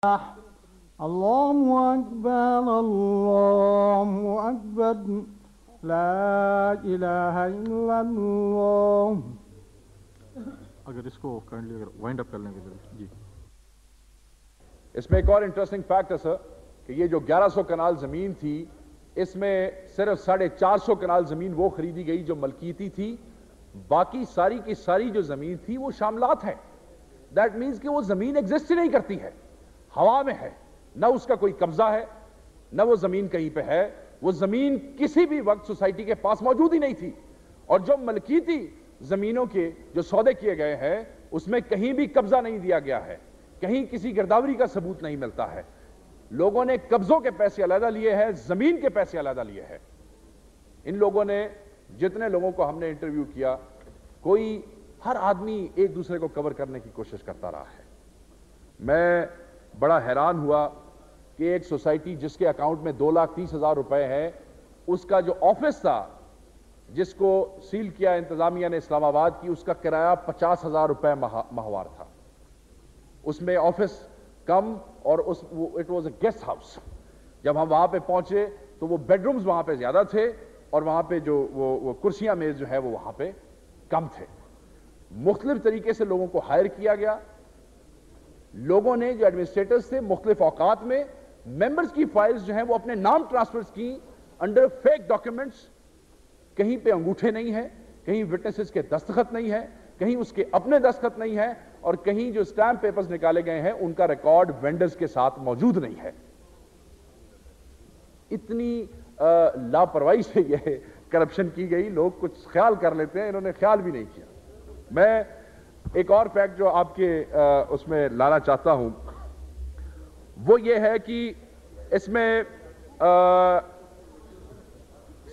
اللہ اکبر اللہ اکبر لا الہ الا اللہ. اگر اس کو کائنڈلی اگر وائنڈ اپ کر لیں گے جی. اس میں ایک اور انٹرسٹنگ فیکٹ ہے سر کہ یہ جو 1100 کنال زمین تھی اس میں صرف 450 کنال زمین وہ خریدی گئی جو ملکیتی تھی. باقی ساری کی ساری جو زمین تھی وہ شاملات ہیں. دیٹ مینز کہ وہ زمین ایگزسٹ ہی نہیں کرتی ہے, ہوا میں ہے, نہ اس کا کوئی قبضہ ہے, نہ وہ زمین کہیں پہ ہے. وہ زمین کسی بھی وقت سوسائٹی کے پاس موجود ہی نہیں تھی. اور جو ملکیتی زمینوں کے جو سودے کیے گئے ہیں اس میں کہیں بھی قبضہ نہیں دیا گیا ہے, کہیں کسی گرداوری کا ثبوت نہیں ملتا ہے. لوگوں نے قبضوں کے پیسے علیحدہ لیے ہیں, زمین کے پیسے علیحدہ لیے ہیں. ان لوگوں نے جتنے لوگوں کو ہم نے انٹرویو کیا, کوئی ہر آدمی ایک دوسرے کو کور کرنے کی کوشش کرتا رہا ہے. میں بڑا حیران ہوا کہ ایک سوسائٹی جس کے اکاؤنٹ میں 2,30,000 روپے ہے, اس کا جو آفس تھا جس کو سیل کیا انتظامیہ نے اسلام آباد کی, اس کا کرایہ 50,000 روپے ماہوار تھا. اس میں آفس کم اور it was a guest house. جب ہم وہاں پہ پہنچے تو وہ بیڈ رومز وہاں پہ زیادہ تھے اور وہاں پہ جو وہ کرسیاں میز جو ہے وہ وہاں پہ کم تھے. مختلف طریقے سے لوگوں کو ہائر کیا گیا. لوگوں نے جو ایڈمنسٹریٹرز تھے مختلف اوقات میں ممبرز کی فائلز جو ہیں وہ اپنے نام ٹرانسفرز کی انڈر فیک ڈاکیومنٹس. کہیں پہ انگوٹھے نہیں ہیں, کہیں وٹنسز کے دستخط نہیں ہیں, کہیں اس کے اپنے دستخط نہیں ہیں, اور کہیں جو سٹیمپ پیپرز نکالے گئے ہیں ان کا ریکارڈ وینڈرز کے ساتھ موجود نہیں ہے. اتنی لاپرواہی سے یہ کرپشن کی گئی. لوگ کچھ خیال کر لیتے ہیں, انہوں نے خیال بھی نہیں کیا. میں ایک اور فیکٹ جو آپ کے اس میں لانا چاہتا ہوں وہ یہ ہے کہ اس میں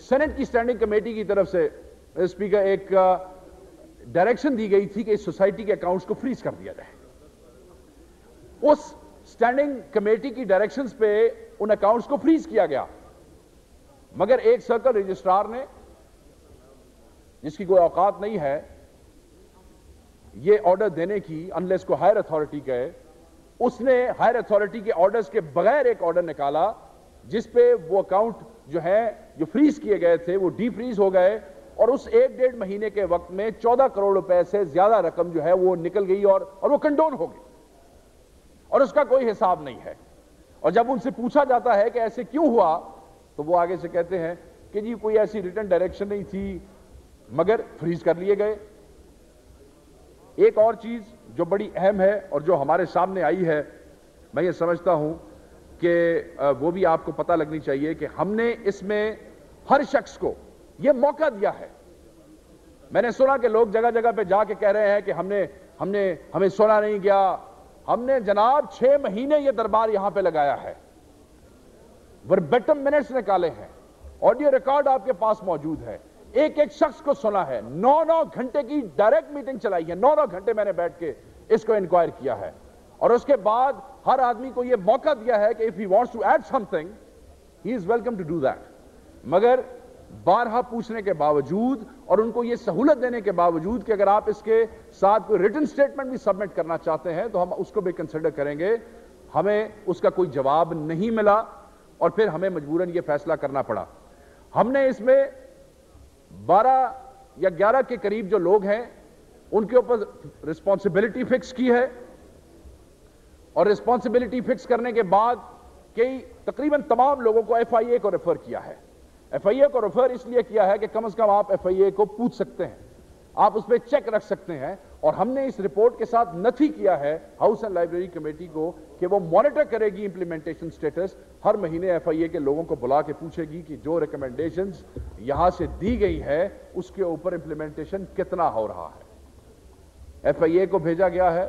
سینٹ کی سٹینڈنگ کمیٹی کی طرف سے اسپیکر ایک ڈائریکشن دی گئی تھی کہ اس سوسائٹی کے اکاؤنٹس کو فریز کر دیا جائے. اس سٹینڈنگ کمیٹی کی ڈائریکشنز پہ ان اکاؤنٹس کو فریز کیا گیا, مگر ایک سرکل رجسٹرار نے, جس کی کوئی اوقات نہیں ہے یہ آرڈر دینے کی انلیس کو ہائر اتھارٹی گئے, اس نے ہائر اتھارٹی کے آرڈرز کے بغیر ایک آرڈر نکالا جس پہ وہ اکاؤنٹ جو ہے جو فریز کیے گئے تھے وہ ڈی فریز ہو گئے, اور اس 1-1.5 مہینے کے وقت میں 14 کروڑ روپے سے زیادہ رقم جو ہے وہ نکل گئی اور وہ کنڈون ہو گئی, اور اس کا کوئی حساب نہیں ہے. اور جب ان سے پوچھا جاتا ہے کہ ایسے کیوں ہوا تو وہ آگے سے کہتے ہیں کہ جی کوئی ایسی ریٹن ڈائریکشن نہیں تھی مگر فریز کر لیے گئے. ایک اور چیز جو بڑی اہم ہے اور جو ہمارے سامنے آئی ہے, میں یہ سمجھتا ہوں کہ وہ بھی آپ کو پتہ لگنی چاہیے کہ ہم نے اس میں ہر شخص کو یہ موقع دیا ہے. میں نے سنا کہ لوگ جگہ جگہ پہ جا کے کہہ رہے ہیں کہ ہمیں سنا نہیں گیا. ہم نے جناب 6 مہینے یہ دربار یہاں پہ لگایا ہے, وربیٹم منٹس نکالے ہیں, آڈیو ریکارڈ آپ کے پاس موجود ہے, ایک ایک شخص کو سنا ہے, 9 گھنٹے کی ڈائریکٹ میٹنگ چلائی ہے, 9 گھنٹے میں نے بیٹھ کے اس کو انکوائر کیا ہے, اور اس کے بعد ہر آدمی کو یہ موقع دیا ہے کہ if he wants to add something he is welcome to do that. مگر بارہا پوچھنے کے باوجود اور ان کو یہ سہولت دینے کے باوجود کہ اگر آپ اس کے ساتھ کوئی ریٹن سٹیٹمنٹ بھی سبمٹ کرنا چاہتے ہیں تو ہم اس کو بھی کنسیڈر کریں گے, ہمیں اس کا کوئی جواب نہیں ملا اور پھر ہمیں مجبوراً یہ فیصلہ کرنا پڑا. ہم نے اس میں 12 یا 11 کے قریب جو لوگ ہیں ان کے اوپر رسپانسبلٹی فکس کی ہے, اور رسپانسبلٹی فکس کرنے کے بعد تقریباً تمام لوگوں کو ایف آئی اے کو ریفر کیا ہے. ایف آئی اے کو ریفر اس لیے کیا ہے کہ کم از کم آپ ایف آئی اے کو پوچھ سکتے ہیں, آپ اس پہ چیک رکھ سکتے ہیں. اور ہم نے اس رپورٹ کے ساتھ نتھی کیا ہے ہاؤس اینڈ لائبریری کمیٹی کو کہ وہ مانیٹر کرے گی امپلیمنٹیشن سٹیٹس. ہر مہینے ایف آئی اے کے لوگوں کو بلا کے پوچھے گی کہ جو ریکمنڈیشنز یہاں سے دی گئی ہے اس کے اوپر امپلیمنٹیشن کتنا ہو رہا ہے. ایف آئی اے کو بھیجا گیا ہے,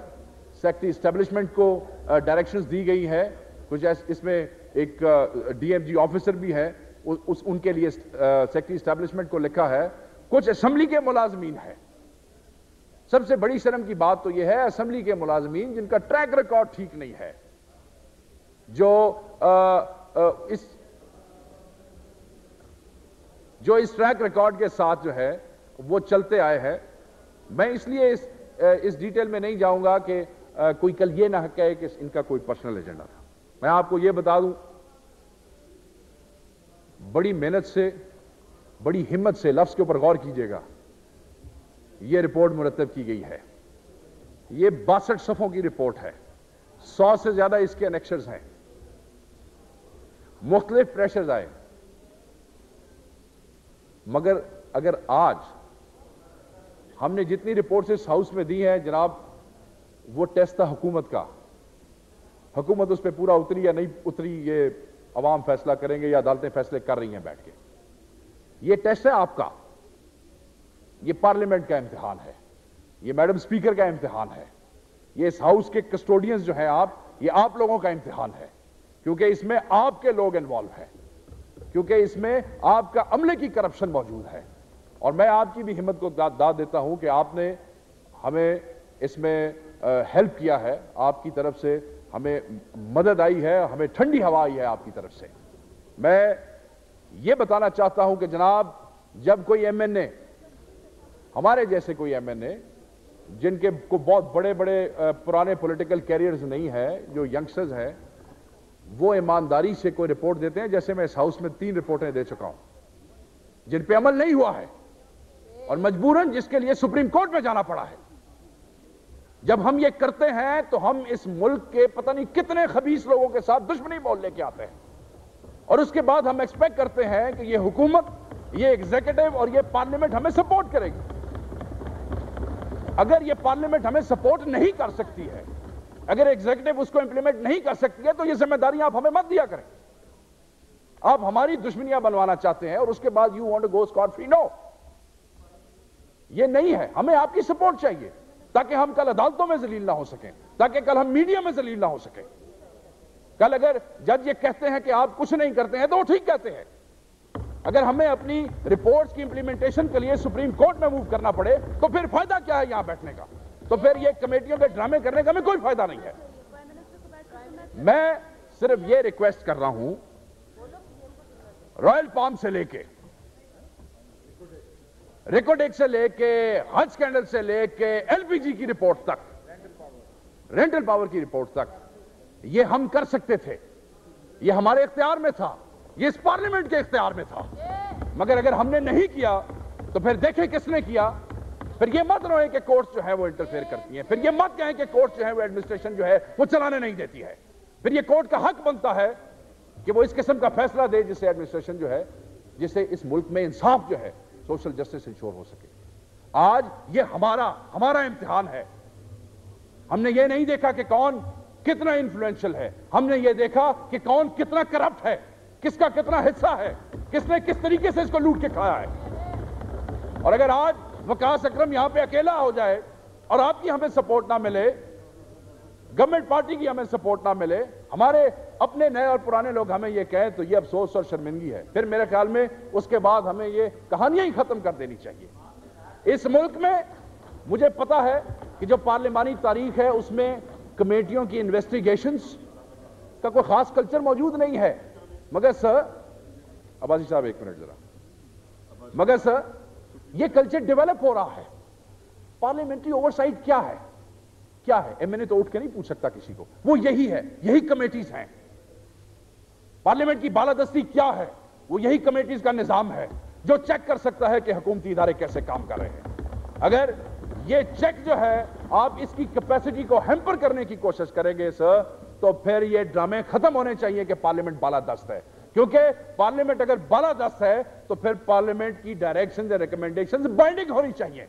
سیکٹری اسٹیبلشمنٹ کو ڈائریکشنز دی گئی ہے, کچھ اس میں ایک ڈی ایم جی آفیسر بھی ہے, ان کے لیے سیکٹری اسٹیبلشمنٹ کو لکھا ہے, کچھ اسمبلی کے ملازمین ہیں. سب سے بڑی شرم کی بات تو یہ ہے اسمبلی کے ملازمین جن کا ٹریک ریکارڈ ٹھیک نہیں ہے, جو اس ٹریک ریکارڈ کے ساتھ جو ہے وہ چلتے آئے ہیں. میں اس لیے اس ڈیٹیل میں نہیں جاؤں گا کہ کوئی کل یہ نہ کہے کہ ان کا کوئی پرسنل ایجنڈا تھا. میں آپ کو یہ بتا دوں, بڑی محنت سے, بڑی ہمت سے, لفظ کے اوپر غور کیجئے گا, یہ رپورٹ مرتب کی گئی ہے. یہ 62 صفحوں کی رپورٹ ہے, 100 سے زیادہ اس کے انیکشرز ہیں, مختلف پریشرز آئے. مگر اگر آج ہم نے جتنی رپورٹس اس ہاؤس میں دی ہیں جناب, وہ ٹیسٹ تھا حکومت کا. حکومت اس پہ پورا اتری یا نہیں اتری یہ عوام فیصلہ کریں گے, یا عدالتیں فیصلے کر رہی ہیں بیٹھ کے. یہ ٹیسٹ ہے آپ کا, یہ پارلیمنٹ کا امتحان ہے, یہ میڈم سپیکر کا امتحان ہے, یہ اس ہاؤس کے کسٹوڈینز جو ہیں آپ, یہ آپ لوگوں کا امتحان ہے, کیونکہ اس میں آپ کے لوگ انوالو ہیں, کیونکہ اس میں آپ کا عملے کی کرپشن موجود ہے. اور میں آپ کی بھی ہمت کو داد دیتا ہوں کہ آپ نے ہمیں اس میں ہیلپ کیا ہے, آپ کی طرف سے ہمیں مدد آئی ہے, ہمیں ٹھنڈی ہوا آئی ہے آپ کی طرف سے. میں یہ بتانا چاہتا ہوں کہ جناب, جب کوئی ایم این اے, ہمارے جیسے کوئی ایم این اے جن کے کو بہت بڑے بڑے پرانے پولیٹیکل کیریئرز نہیں ہیں, جو ینگسٹرز ہیں, وہ ایمانداری سے کوئی رپورٹ دیتے ہیں, جیسے میں اس ہاؤس میں 3 رپورٹیں دے چکا ہوں جن پہ عمل نہیں ہوا ہے, اور مجبوراً جس کے لیے سپریم کورٹ میں جانا پڑا ہے. جب ہم یہ کرتے ہیں تو ہم اس ملک کے پتہ نہیں کتنے خبیث لوگوں کے ساتھ دشمنی مول لے کے آتے ہیں, اور اس کے بعد ہم ایکسپیکٹ کرتے ہیں کہ یہ حکومت, یہ ایگزیکٹو اور یہ پارلیمنٹ ہمیں سپورٹ کرے گی. اگر یہ پارلیمنٹ ہمیں سپورٹ نہیں کر سکتی ہے, اگر ایگزیکٹو اس کو امپلیمنٹ نہیں کر سکتی ہے, تو یہ ذمہ داریاں آپ ہمیں مت دیا کریں. آپ ہماری دشمنیاں بنوانا چاہتے ہیں اور اس کے بعد you want to go scot free. No, یہ نہیں ہے. ہمیں آپ کی سپورٹ چاہیے تاکہ ہم کل عدالتوں میں ذلیل نہ ہو سکیں, تاکہ کل ہم میڈیا میں ذلیل نہ ہو سکیں. کل اگر جج یہ کہتے ہیں کہ آپ کچھ نہیں کرتے ہیں تو وہ ٹھیک کہتے ہیں. اگر ہمیں اپنی رپورٹس کی امپلیمنٹیشن کے لیے سپریم کورٹ میں موو کرنا پڑے تو پھر فائدہ کیا ہے یہاں بیٹھنے کا؟ تو پھر یہ کمیٹیوں کے ڈرامے کرنے کا ہمیں کوئی فائدہ نہیں ہے. میں صرف یہ ریکویسٹ کر رہا ہوں, رائل پام سے لے کے, ریکوڈیک سے لے کے, حج سکینڈل سے لے کے, ایل پی جی کی رپورٹ تک, رینٹل پاور کی رپورٹ تک, یہ ہم کر سکتے تھے, یہ ہمارے اختیار میں تھا, یہ اس پارلیمنٹ کے اختیار میں تھا. مگر اگر ہم نے نہیں کیا تو پھر دیکھیں کس نے کیا. پھر یہ مت روئیں کہ کورٹس جو ہے وہ انٹرفیئر کرتی ہیں, پھر یہ مت کہیں کہ کورٹس جو ہے وہ ایڈمنسٹریشن جو ہے وہ چلانے نہیں دیتی ہے. پھر یہ کورٹ کا حق بنتا ہے کہ وہ اس قسم کا فیصلہ دے جس سے ایڈمنسٹریشن جو ہے, جس سے اس ملک میں انصاف جو ہے, سوشل جسٹس انشور ہو سکے. آج یہ ہمارا امتحان ہے. ہم نے یہ نہیں دیکھا کہ کون کتنا انفلوئنشل ہے, ہم نے یہ دیکھا کہ کون کتنا کرپٹ ہے, کس کا کتنا حصہ ہے, کس نے کس طریقے سے اس کو لوٹ کے کھایا ہے. اور اگر آج وقاص اکرم یہاں پہ اکیلا ہو جائے اور آپ کی ہمیں سپورٹ نہ ملے, گورنمنٹ پارٹی کی ہمیں سپورٹ نہ ملے, ہمارے اپنے نئے اور پرانے لوگ ہمیں یہ کہیں, تو یہ افسوس اور شرمندگی ہے. پھر میرے خیال میں اس کے بعد ہمیں یہ کہانیاں ہی ختم کر دینی چاہیے. اس ملک میں مجھے پتا ہے کہ جو پارلیمانی تاریخ ہے اس میں کمیٹیوں کی انویسٹیگیشنز کا کوئی خاص کلچر موجود نہیں ہے. مگر سر, عباسی صاحب ایک منٹ ذرا, مگر سر یہ کلچر ڈیولپ ہو رہا ہے. پارلیمنٹری اوورسائٹ کیا ہے؟ کیا ہے؟ ایم این اے تو اٹھ کے نہیں پوچھ سکتا کسی کو, وہ یہی ہے, یہی کمیٹیز ہیں. پارلیمنٹ کی بالادستی کیا ہے؟ وہ یہی کمیٹیز کا نظام ہے جو چیک کر سکتا ہے کہ حکومتی ادارے کیسے کام کر رہے ہیں. اگر یہ چیک جو ہے آپ اس کی کیپیسٹی کو ہیمپر کرنے کی کوشش کریں گے سر, تو پھر یہ ڈرامے ختم ہونے چاہیے کہ پارلیمنٹ بالادست ہے. کیونکہ پارلیمنٹ اگر بالادست ہے تو پھر پارلیمنٹ کی ڈائریکشنز یا ریکمنڈیشنز بائنڈنگ ہونی چاہیے.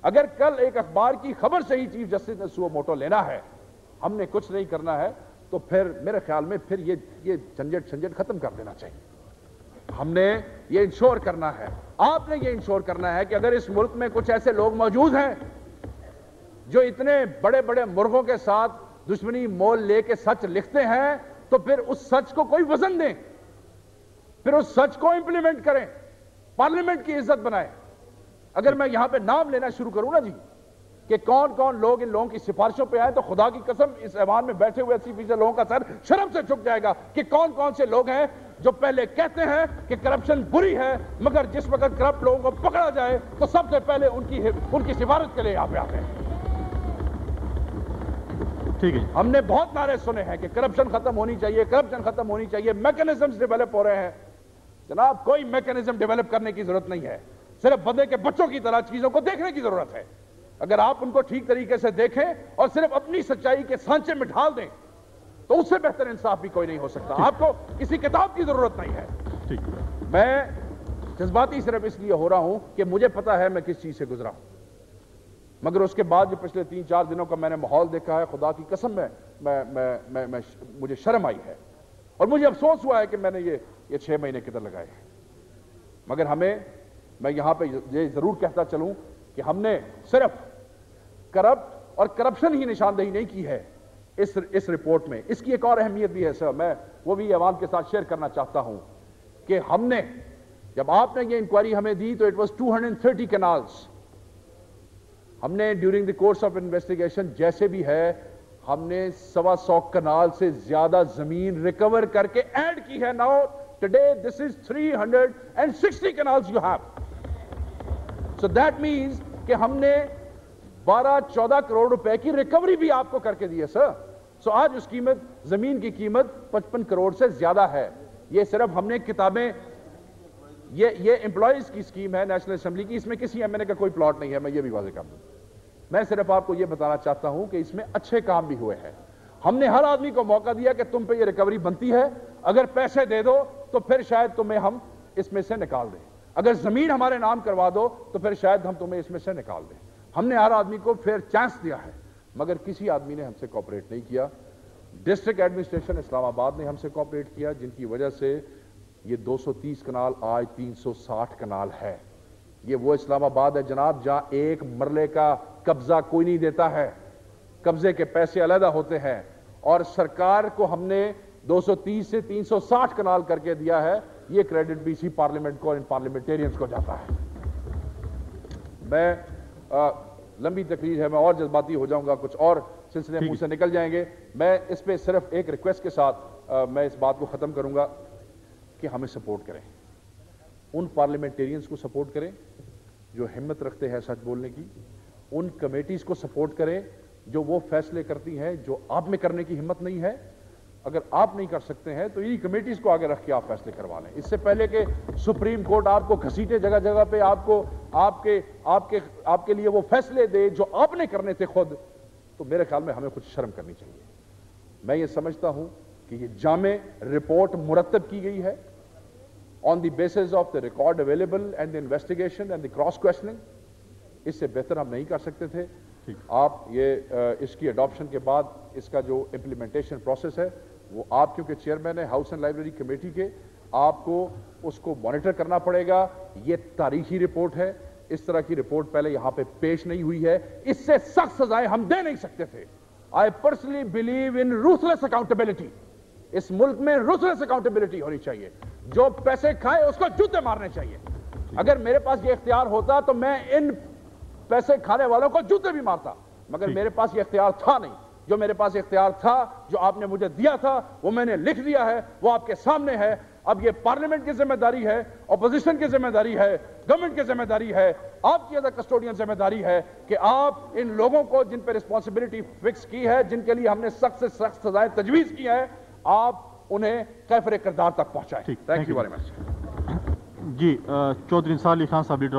اگر کل ایک اخبار کی خبر سے ہی چیف جسٹس نے سو موٹو لینا ہے, ہم نے کچھ نہیں کرنا ہے, تو پھر میرے خیال میں پھر یہ جھنجٹ ختم کر دینا چاہیے. ہم نے یہ انشور کرنا ہے, آپ نے یہ انشور کرنا ہے کہ اگر اس ملک میں کچھ ایسے لوگ موجود ہیں جو اتنے بڑے بڑے مرغوں کے ساتھ دشمنی مول لے کے سچ لکھتے ہیں, تو پھر اس سچ کو کوئی وزن دیں, پھر اس سچ کو امپلیمنٹ کریں, پارلیمنٹ کی عزت بنائیں. اگر میں یہاں پہ نام لینا شروع کروں نا جی کہ کون کون لوگ ان لوگوں کی سفارشوں پہ آئے, تو خدا کی قسم اس ایوان میں بیٹھے ہوئے 80% لوگوں کا سر شرم سے جھک جائے گا کہ کون کون سے لوگ ہیں جو پہلے کہتے ہیں کہ کرپشن بری ہے, مگر جس وقت کرپٹ لوگوں کو پکڑا جائے تو سب سے پہلے ان کی سفارت کے لیے یہاں پہ آتے ہیں. ٹھیک ہے. ہم نے بہت نعرے سنے ہیں کہ کرپشن ختم ہونی چاہیے، کرپشن ختم ہونی چاہیے، میکنزمز ڈیولپ ہو رہے ہیں. جناب کوئی میکنزم ڈیولپ کرنے کی ضرورت نہیں ہے، صرف بدے کے بچوں کی طرح چیزوں کو دیکھنے کی ضرورت ہے. اگر آپ ان کو ٹھیک طریقے سے دیکھیں اور صرف اپنی سچائی کے سانچے میں ڈھال دیں تو اس سے بہتر انصاف بھی کوئی نہیں ہو سکتا. آپ کو کسی کتاب کی ضرورت نہیں ہے. ٹھیک. میں جذباتی صرف اس لیے ہو رہا ہوں کہ مجھے پتا ہے میں کس چیز سے گزرا ہوں، مگر اس کے بعد جو پچھلے 3-4 دنوں کا میں نے ماحول دیکھا ہے، خدا کی قسم مجھے شرم آئی ہے اور مجھے افسوس ہوا ہے کہ میں نے یہ 6 مہینے کدھر لگائے ہیں. مگر میں یہاں پہ یہ ضرور کہتا چلوں کہ ہم نے صرف کرپٹ اور کرپشن ہی نشاندہی نہیں کی ہے اس رپورٹ میں. اس کی ایک اور اہمیت بھی ہے سر، میں وہ بھی عوام کے ساتھ شیئر کرنا چاہتا ہوں کہ ہم نے جب آپ نے یہ انکوائری ہمیں دی تو اٹ واز 230 کنالز. ہم نے during the course of investigation جیسے بھی ہے ہم نے 125 کنال سے زیادہ زمین ریکور کر کے ایڈ کی ہے. Now today this is 360 kanals you have. So that means کہ ہم نے 12-14 کروڑ روپے کی ریکوری بھی آپ کو کر کے دی ہے سر. سو آج اس قیمت زمین کی قیمت 55 کروڑ سے زیادہ ہے. یہ صرف ہم نے کتابیں، یہ امپلائیز کی سکیم ہے نیشنل اسمبلی کی، اس میں کسی ایم این اے کا کوئی پلاٹ نہیں ہے، میں یہ بھی واضح کر دوں. میں صرف آپ کو یہ بتانا چاہتا ہوں کہ اس میں اچھے کام بھی ہوئے ہیں. ہم نے ہر آدمی کو موقع دیا کہ تم پہ یہ ریکوری بنتی ہے، اگر پیسے دے دو تو پھر شاید تمہیں ہم اس میں سے نکال دیں، اگر زمین ہمارے نام کروا دو تو پھر شاید ہم تمہیں اس میں سے نکال دیں. ہم نے ہر آدمی کو فیئر چانس دیا ہے، مگر کسی آدمی نے ہم سے کوآپریٹ نہیں کیا. ڈسٹرکٹ ایڈمنسٹریشن اسلام آباد نے ہم سے کوآپریٹ کیا، جن کی وجہ سے یہ 230 کنال آج 360 کنال ہے. یہ وہ اسلام آباد ہے جناب جہاں ایک مرلے کا قبضہ کوئی نہیں دیتا ہے، قبضے کے پیسے علیحدہ ہوتے ہیں، اور سرکار کو ہم نے 230 سے 360 کنال کر کے دیا ہے. یہ کریڈٹ بی سی پارلیمنٹ کو، ان پارلیمنٹیرینز کو جاتا ہے. میں لمبی تقریر ہے، میں اور جذباتی ہو جاؤں گا، کچھ اور سلسلے منہ سے نکل جائیں گے. میں اس پہ صرف ایک ریکویسٹ کے ساتھ میں اس بات کو ختم کروں گا کہ ہمیں سپورٹ کریں، ان پارلیمنٹیرینز کو سپورٹ کریں جو ہمت رکھتے ہیں سچ بولنے کی، ان کمیٹیز کو سپورٹ کریں جو وہ فیصلے کرتی ہیں جو آپ میں کرنے کی ہمت نہیں ہے. اگر آپ نہیں کر سکتے ہیں تو انہی کمیٹیز کو آگے رکھ کے آپ فیصلے کروا لیں. اس سے پہلے کہ سپریم کورٹ آپ کو گھسیٹے جگہ جگہ پہ آپ کے لیے وہ فیصلے دے جو آپ نے کرنے تھے خود، تو میرے خیال میں ہمیں کچھ شرم کرنی چاہیے. میں یہ سمجھتا ہوں کہ یہ جامع رپورٹ مرتب کی گئی ہے on the basis of the record available and the investigation and the cross questioning. اس سے بہتر ہم نہیں کر سکتے تھے. آپ اس کی اڈاپشن کے بعد اس کا جو امپلیمنٹیشن پروسیس ہے وہ آپ کیونکہ چیئرمین ہے ہاؤس اینڈ لائبریری کمیٹی کے، آپ کو اس کو مانیٹر کرنا پڑے گا. یہ تاریخی رپورٹ ہے، اس طرح کی رپورٹ پہلے یہاں پہ پیش نہیں ہوئی ہے. اس سے سخت سزائیں ہم دے نہیں سکتے تھے. I personally believe in ruthless accountability. اس ملک میں روتھلیس اکاؤنٹیبلٹی ہونی چاہیے. جو پیسے کھائے اس کو جوتے مارنے چاہیے. اگر میرے پاس یہ اختیار ہوتا تو میں ان پیسے کھانے والوں کو جوتے بھی مارتا، مگر میرے پاس یہ اختیار تھا نہیں. جو میرے پاس اختیار تھا، جو آپ نے مجھے دیا تھا، وہ میں نے لکھ دیا ہے، وہ آپ کے سامنے ہے. اب یہ پارلیمنٹ کی ذمہ داری ہے، اپوزیشن کی ذمہ داری ہے، گورنمنٹ کی ذمہ داری ہے، آپ کی ایز اے کسٹوڈین ذمہ داری ہے کہ آپ ان لوگوں کو جن پہ رسپانسبلٹی فکس کی ہے، جن کے لیے ہم نے سخت سے سخت سزائیں تجویز کی ہیں، آپ انہیں کیفر کردار تک پہنچائیں. Thank you very much. جی چودھری انصار علی خان صاحب لیڈر